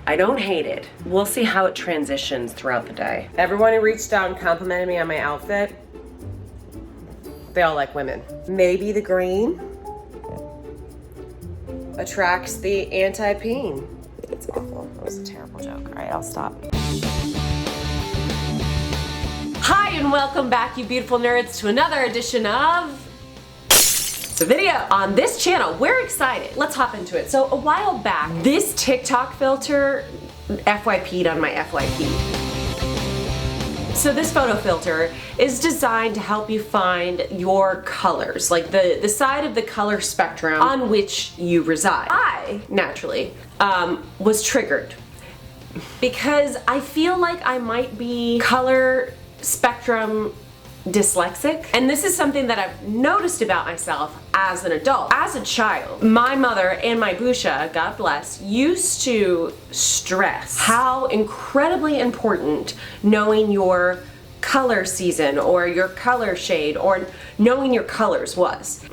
I don't hate it. We'll see how it transitions throughout the day. Everyone who reached out and complimented me on my outfit, they all like women. Maybe the green attracts the anti-peen. It's awful. That was a terrible joke. All right, I'll stop. Hi, and welcome back, you beautiful nerds, to another edition of the video. On this channel, we're excited. Let's hop into it. So a while back, this TikTok filter FYP'd on my FYP. So this photo filter is designed to help you find your colors, like the side of the color spectrum on which you reside. I, naturally, was triggered because I feel like I might be color spectrum dyslexic, and this is something that I've noticed about myself as an adult. As a child, my mother and my Busha, God bless, used to stress how incredibly important knowing your color season or your color shade or knowing your colors was.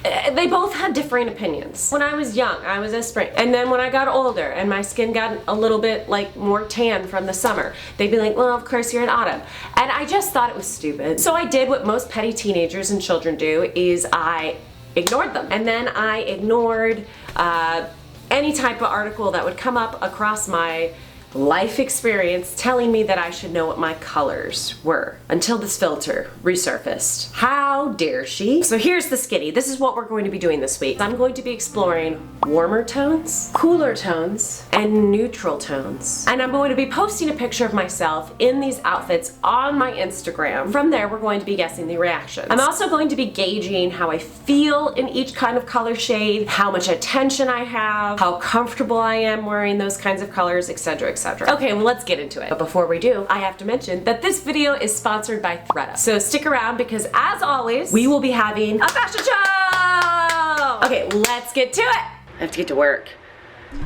They both had differing opinions. When I was young, I was a spring. And then when I got older and my skin got a little bit like more tan from the summer, they'd be like, well, of course you're an autumn. And I just thought it was stupid. So I did what most petty teenagers and children do, is I ignored them. And then I ignored any type of article that would come up across my life experience telling me that I should know what my colors were, until this filter resurfaced. How dare she? So here's the skitty. This is what we're going to be doing this week. I'm going to be exploring warmer tones, cooler tones, and neutral tones. And I'm going to be posting a picture of myself in these outfits on my Instagram. From there, we're going to be guessing the reactions. I'm also going to be gauging how I feel in each kind of color shade, how much attention I have, how comfortable I am wearing those kinds of colors, etc., etc. Okay, well, let's get into it. But before we do, I have to mention that this video is sponsored by thredUP. So stick around because, as always, we will be having a fashion show! Okay, let's get to it! I have to get to work.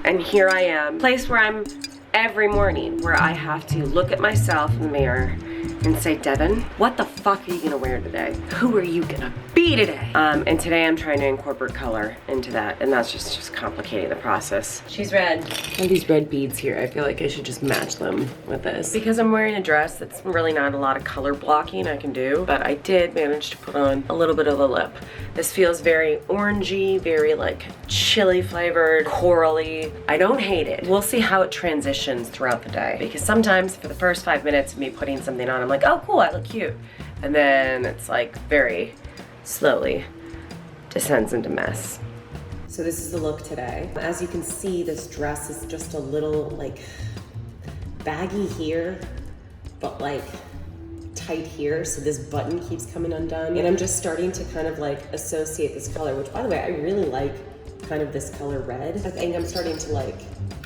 And here I am, place where I'm every morning, where I have to look at myself in the mirror and say, Devin, what the fuck are you gonna wear today? Who are you gonna be today? And today I'm trying to incorporate color into that, and that's just complicating the process. She's red. I have these red beads here. I feel like I should just match them with this. Because I'm wearing a dress, that's really not a lot of color blocking I can do, but I did manage to put on a little bit of a lip. This feels very orangey, very like chili flavored, corally. I don't hate it. We'll see how it transitions throughout the day, because sometimes for the first 5 minutes of me putting something on, I'm like, oh cool, I look cute. And then it's like very slowly descends into mess. So this is the look today. As you can see, this dress is just a little like baggy here, but like tight here, so this button keeps coming undone. And I'm just starting to kind of like associate this color, which by the way, I really like kind of this color red. I think I'm starting to like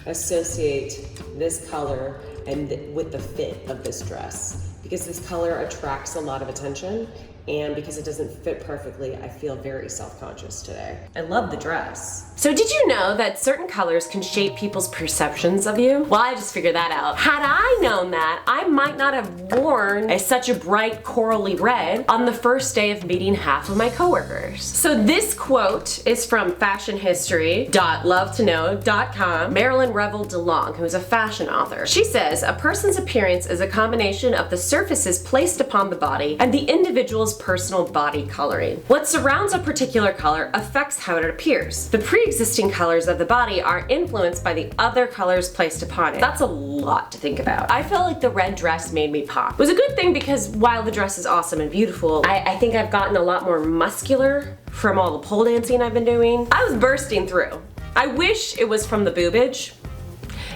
associate this color and with the fit of this dress, because this color attracts a lot of attention, and because it doesn't fit perfectly, I feel very self-conscious today. I love the dress. So did you know that certain colors can shape people's perceptions of you? Well, I just figured that out. Had I known that, I might not have worn such a bright corally red on the first day of meeting half of my coworkers. So this quote is from fashionhistory.lovetoknow.com. Marilyn Revel DeLong, who is a fashion author. She says, a person's appearance is a combination of the surfaces placed upon the body and the individual's personal body coloring. What surrounds a particular color affects how it appears. The pre-existing colors of the body are influenced by the other colors placed upon it. That's a lot to think about. I felt like the red dress made me pop. It was a good thing because while the dress is awesome and beautiful, I think I've gotten a lot more muscular from all the pole dancing I've been doing. I was bursting through. I wish it was from the boobage.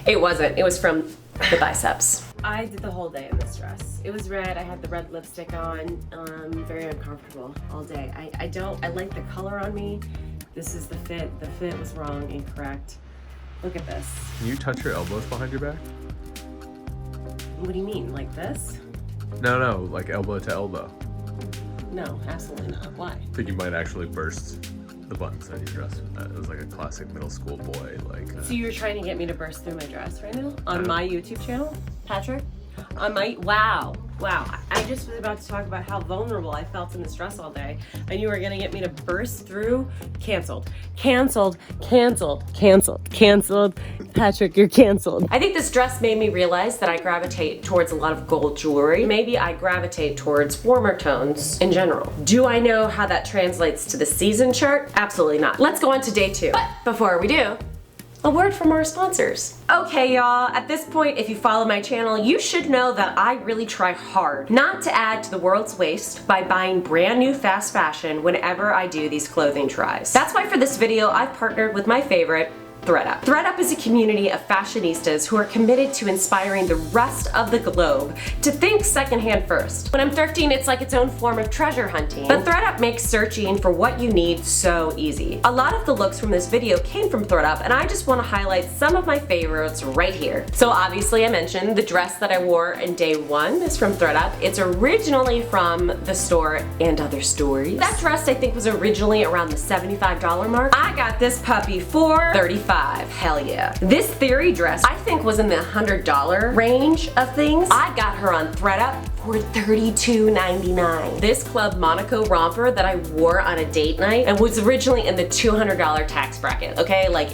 It wasn't. It was from the biceps. I did the whole day in this dress. It was red, I had the red lipstick on, very uncomfortable all day. I like the color on me. This is the fit. The fit was wrong, incorrect. Look at this. Can you touch your elbows behind your back? What do you mean, like this? No, like elbow to elbow. No, absolutely not. Why? I think you might actually burst the buttons on your dress. It was like a classic middle school boy, like. So you're trying to get me to burst through my dress right now? On my YouTube channel? Patrick? Wow. I just was about to talk about how vulnerable I felt in this dress all day, and you were gonna get me to burst through. Canceled. Patrick, you're canceled. I think this dress made me realize that I gravitate towards a lot of gold jewelry. Maybe I gravitate towards warmer tones in general. Do I know how that translates to the season chart? Absolutely not. Let's go on to day 2. But before we do, a word from our sponsors. Okay, y'all, at this point, if you follow my channel, you should know that I really try hard not to add to the world's waste by buying brand new fast fashion whenever I do these clothing tries. That's why for this video, I've partnered with my favorite, ThredUp. ThredUp is a community of fashionistas who are committed to inspiring the rest of the globe to think secondhand first. When I'm thrifting, it's like its own form of treasure hunting. But ThredUp makes searching for what you need so easy. A lot of the looks from this video came from ThredUp, and I just want to highlight some of my favorites right here. So obviously I mentioned the dress that I wore in day 1 is from ThredUp. It's originally from the store And Other Stories. That dress I think was originally around the $75 mark. I got this puppy for $35. Hell yeah. This Theory dress I think was in the $100 range of things. I got her on ThredUp for $32.99. This Club Monaco romper that I wore on a date night and was originally in the $200 tax bracket, okay? Like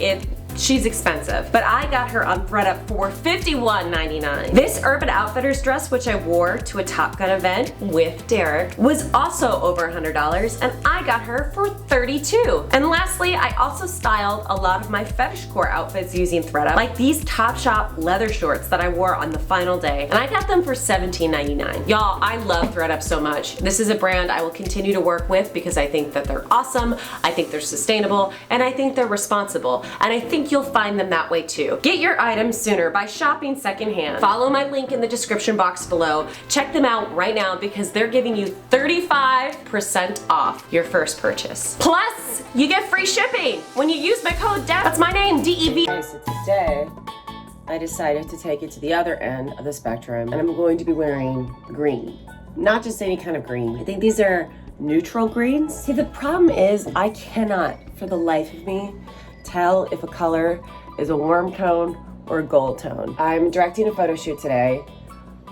she's expensive, but I got her on ThredUp for $51.99. This Urban Outfitters dress, which I wore to a Top Gun event with Derek, was also over $100, and I got her for $32. And lastly, I also styled a lot of my fetish core outfits using ThredUp, like these Topshop leather shorts that I wore on the final day, and I got them for $17.99. Y'all, I love ThredUp so much. This is a brand I will continue to work with because I think that they're awesome, I think they're sustainable, and I think they're responsible, and I think you'll find them that way too. Get your items sooner by shopping secondhand. Follow my link in the description box below. Check them out right now because they're giving you 35% off your first purchase. Plus, you get free shipping when you use my code DEV. That's my name, DEV. Okay, so today, I decided to take it to the other end of the spectrum, and I'm going to be wearing green. Not just any kind of green. I think these are neutral greens. See, the problem is I cannot, for the life of me, tell if a color is a warm tone or a gold tone. I'm directing a photo shoot today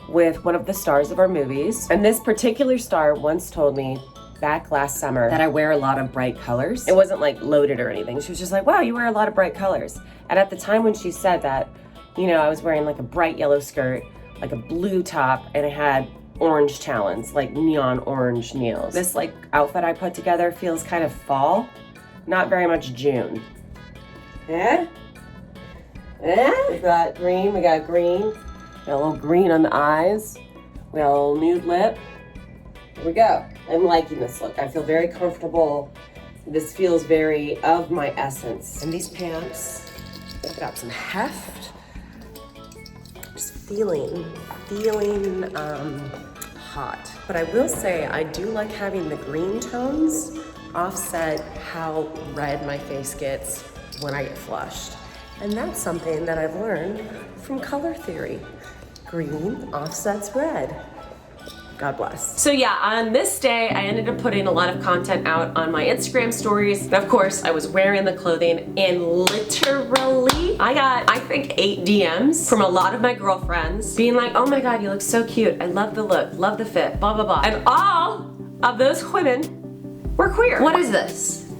with one of the stars of our movies, and this particular star once told me back last summer that I wear a lot of bright colors. It wasn't like loaded or anything. She was just like, wow, you wear a lot of bright colors. And at the time when she said that, you know, I was wearing like a bright yellow skirt, like a blue top, and it had orange talons, like neon orange nails. This like outfit I put together feels kind of fall, not very much June. Yeah? We got green, we got a little green on the eyes, we got a little nude lip. Here we go. I'm liking this look. I feel very comfortable. This feels very of my essence. And these pants, I've got some heft. Just feeling hot. But I will say, I do like having the green tones offset how red my face gets when I get flushed. And that's something that I've learned from color theory. Green offsets red. God bless. So yeah, on this day, I ended up putting a lot of content out on my Instagram stories. And of course, I was wearing the clothing, and literally, I got, I think, 8 DMs from a lot of my girlfriends being like, oh my God, you look so cute. I love the look, love the fit, blah, blah, blah. And all of those women were queer. What is this?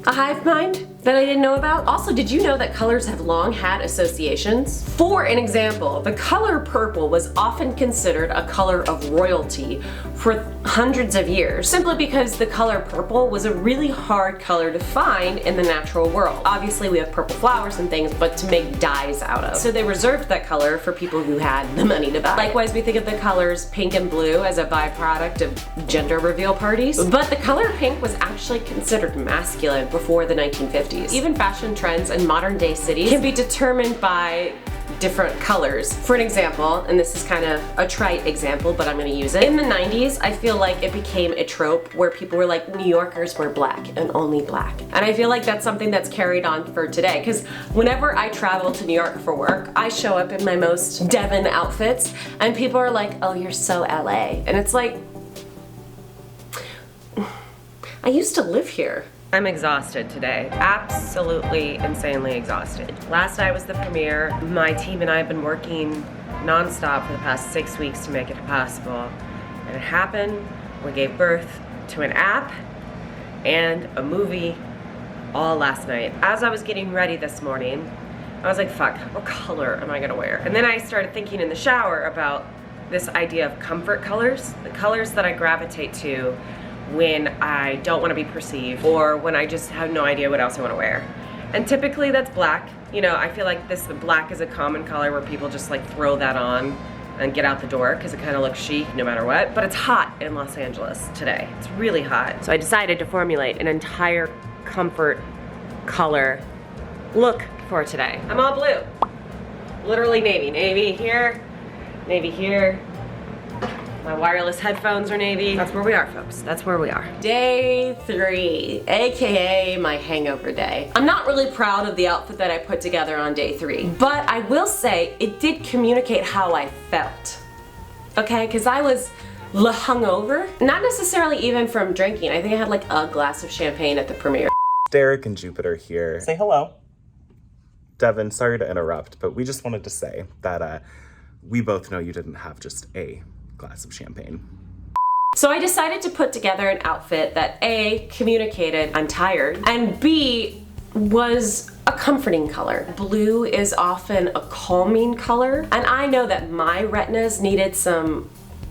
A hive mind that I didn't know about? Also, did you know that colors have long had associations? For an example, the color purple was often considered a color of royalty for hundreds of years, simply because the color purple was a really hard color to find in the natural world. Obviously, we have purple flowers and things, but to make dyes out of. So they reserved that color for people who had the money to buy. Likewise, we think of the colors pink and blue as a byproduct of gender reveal parties, but the color pink was actually considered masculine before the 1950s. Even fashion trends in modern day cities can be determined by different colors. For an example, and this is kind of a trite example, but I'm gonna use it. In the 90s, I feel like it became a trope where people were like, New Yorkers wear black and only black. And I feel like that's something that's carried on for today, because whenever I travel to New York for work, I show up in my most Devon outfits, and people are like, oh, you're so LA. And it's like, I used to live here. I'm exhausted today. Absolutely insanely exhausted. Last night was the premiere. My team and I have been working nonstop for the past 6 weeks to make it possible. And it happened. We gave birth to an app and a movie all last night. As I was getting ready this morning, I was like, fuck, what color am I gonna wear? And then I started thinking in the shower about this idea of comfort colors, the colors that I gravitate to when I don't want to be perceived or when I just have no idea what else I want to wear. And typically that's black. You know, I feel like black is a common color where people just like throw that on and get out the door because it kind of looks chic no matter what. But it's hot in Los Angeles today. It's really hot. So I decided to formulate an entire comfort color look for today. I'm all blue. Literally navy. Navy here, navy here. My wireless headphones are navy. That's where we are, folks. That's where we are. Day 3, AKA my hangover day. I'm not really proud of the outfit that I put together on day 3, but I will say it did communicate how I felt. Okay, because I was hungover. Not necessarily even from drinking. I think I had like a glass of champagne at the premiere. Derek and Jupiter here. Say hello. Devin, sorry to interrupt, but we just wanted to say that we both know you didn't have just a glass of champagne. So I decided to put together an outfit that A, communicated I'm tired, and B, was a comforting color. Blue is often a calming color, and I know that my retinas needed some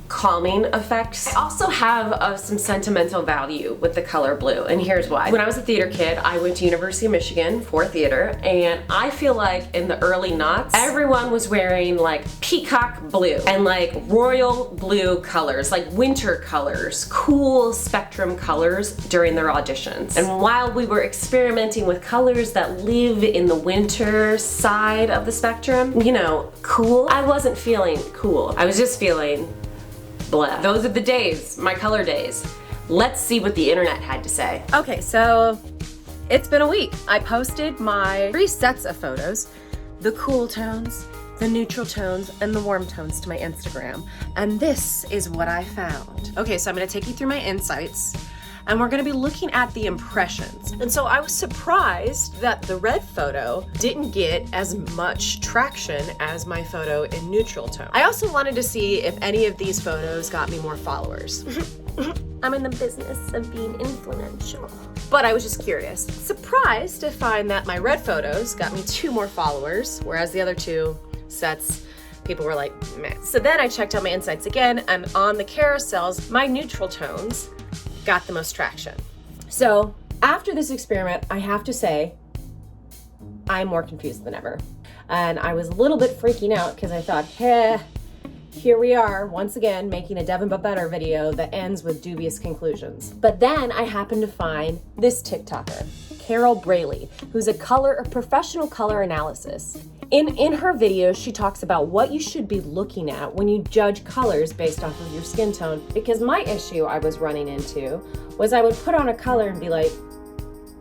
calming effects. I also have some sentimental value with the color blue, and here's why. When I was a theater kid, I went to University of Michigan for theater, and I feel like in the early noughts, everyone was wearing like peacock blue and like royal blue colors, like winter colors, cool spectrum colors during their auditions. And while we were experimenting with colors that live in the winter side of the spectrum, you know, cool, I wasn't feeling cool. I was just feeling blah. Those are the days, my color days. Let's see what the internet had to say. Okay, so it's been a week. I posted my 3 sets of photos, the cool tones, the neutral tones, and the warm tones to my Instagram. And this is what I found. Okay, so I'm gonna take you through my insights, and we're gonna be looking at the impressions. And so I was surprised that the red photo didn't get as much traction as my photo in neutral tone. I also wanted to see if any of these photos got me more followers. I'm in the business of being influential. But I was just curious. Surprised to find that my red photos got me 2 more followers, whereas the other 2 sets, people were like, meh. So then I checked out my insights again, and on the carousels, my neutral tones got the most traction. So after this experiment, I have to say, I'm more confused than ever. And I was a little bit freaking out because I thought, here we are, once again, making a Devin But Better video that ends with dubious conclusions. But then I happened to find this TikToker, Carol Braley, who's a professional color analysis. In her videos, she talks about what you should be looking at when you judge colors based off of your skin tone. Because my issue I was running into was I would put on a color and be like,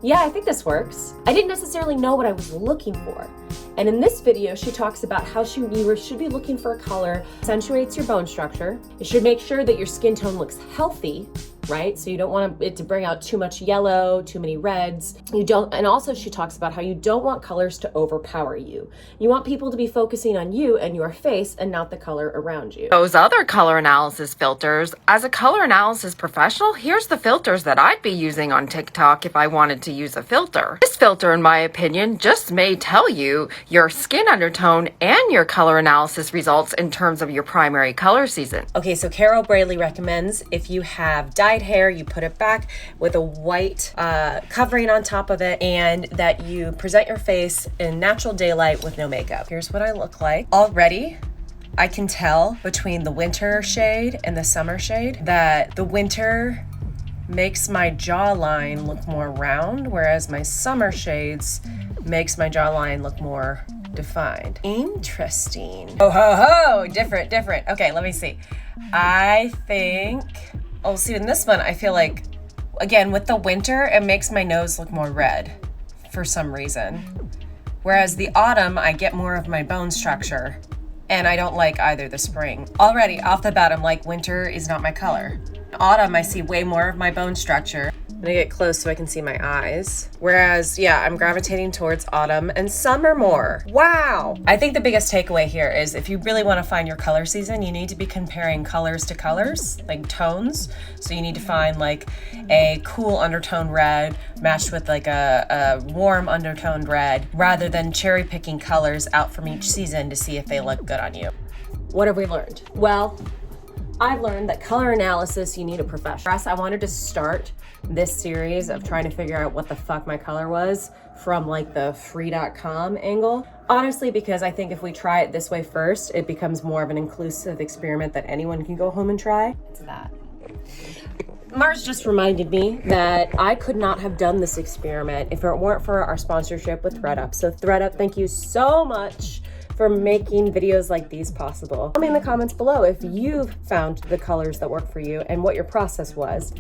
yeah, I think this works. I didn't necessarily know what I was looking for. And in this video, she talks about how you should be looking for a color that accentuates your bone structure. You should make sure that your skin tone looks healthy, right? So you don't want it to bring out too much yellow, too many reds. And also she talks about how you don't want colors to overpower you. You want people to be focusing on you and your face and not the color around you. Those other color analysis filters, as a color analysis professional, here's the filters that I'd be using on TikTok if I wanted to use a filter. This filter, in my opinion, just may tell you your skin undertone and your color analysis results in terms of your primary color season. Okay, so Carol Braley recommends if you have dyed hair, you put it back with a white covering on top of it, and that you present your face in natural daylight with no makeup. Here's what I look like. Already, I can tell between the winter shade and the summer shade that the winter makes my jawline look more round, whereas my summer shades makes my jawline look more defined. Interesting. Oh ho ho, different. Okay, let me see. I think, oh, see in this one, I feel like, again, with the winter, it makes my nose look more red for some reason. Whereas the autumn, I get more of my bone structure, and I don't like either the spring. Already, off the bat, I'm like, winter is not my color. Autumn, I see way more of my bone structure. I'm gonna get close so I can see my eyes. Whereas, yeah, I'm gravitating towards autumn and summer more. Wow! I think the biggest takeaway here is if you really want to find your color season, you need to be comparing colors to colors, like tones. So you need to find like a cool undertone red matched with like a warm undertoned red, rather than cherry picking colors out from each season to see if they look good on you. What have we learned? Well, I've learned that color analysis, you need a professional. I wanted to start this series of trying to figure out what the fuck my color was from like the free.com angle. Honestly, because I think if we try it this way first, it becomes more of an inclusive experiment that anyone can go home and try. It's that. Mars just reminded me that I could not have done this experiment if it weren't for our sponsorship with ThreadUp. So ThreadUp, thank you so much for making videos like these possible. Tell me in the comments below if you've found the colors that work for you and what your process was.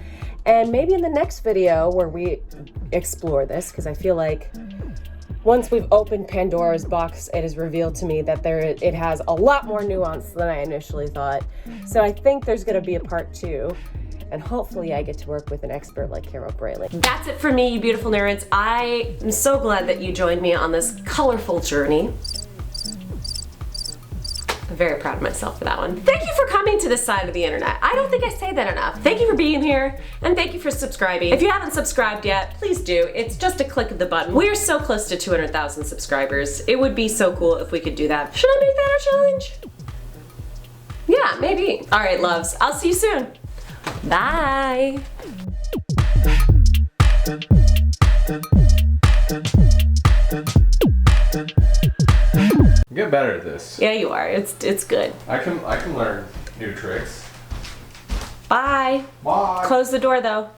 And maybe in the next video where we explore this, because I feel like once we've opened Pandora's box, it is revealed to me that it has a lot more nuance than I initially thought. So I think there's gonna be a part 2. And hopefully I get to work with an expert like Carol Braley. That's it for me, you beautiful nerds. I am so glad that you joined me on this colorful journey. I'm very proud of myself for that one. Thank you for coming to this side of the internet. I don't think I say that enough. Thank you for being here, and thank you for subscribing. If you haven't subscribed yet, please do. It's just a click of the button. We are so close to 200,000 subscribers. It would be so cool if we could do that. Should I make that a challenge? Yeah, maybe. All right, loves. I'll see you soon. Bye. Get better at this. Yeah, you are. It's good. I can learn new tricks. Bye. Bye. Close the door though.